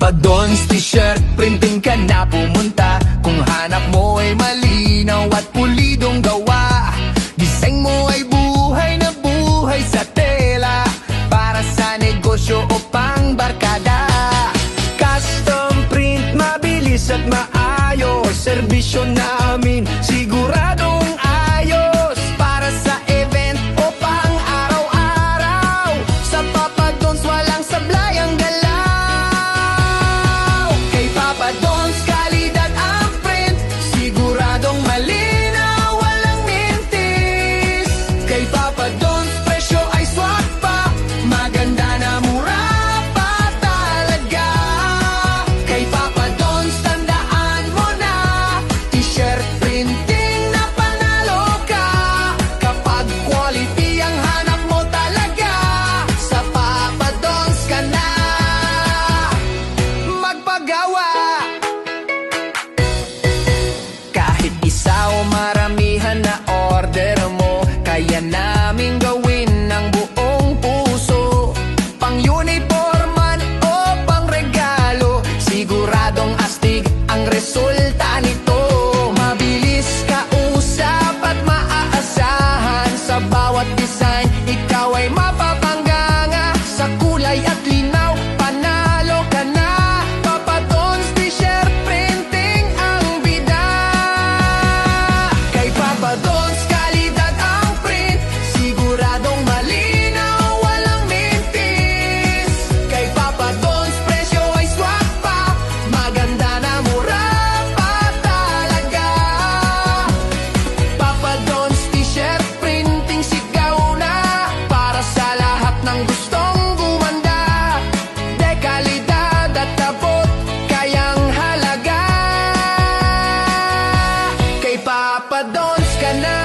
Papa Don's T-shirt, printing ka na pumunta. Kung hanap mo ay malinaw at pulidong gawa, design mo ay buhay na buhay sa tela, para sa negosyo o pang barkada. Custom print, mabilis at maayos, serbisyo namin siguradong ayos. Para sa event o pang araw-araw, sa Papa Don's walang sablay ang galaw. Kay Papa Don's kalidad ang print, siguradong malinaw, walang mintis. Kay Papa Don's presyo ay swak pa, maganda na mura pa talaga. Kay Papa Don's tandaan mo na, t-shirt printing na panalo ka. Kapag quality ang hanap mo talaga, sa Papa Don's ka na magpagawa. Kahit isa o maramihan na order mo, kaya naming gawin ng buong puso. Pang uniforman o pang regalo, siguradong astig ang resulta nito. Mabilis kausap at maaasahan, sa bawat design ikaw ay mapapanganga. Sa kulay at linaw, panalo ka na. Papa Don's t-shirt printing ang bida. Kay Papa Don's kalidad ang print, siguradong malinaw, walang mintis. Kay Papa Don's presyo ay swak pa, maganda na mura pa talaga. Papa Don's t-shirt printing sigaw na, para sa lahat ng gustong gumanda. De kalidad at abot, kayang halaga. Kay Papa Don's ka na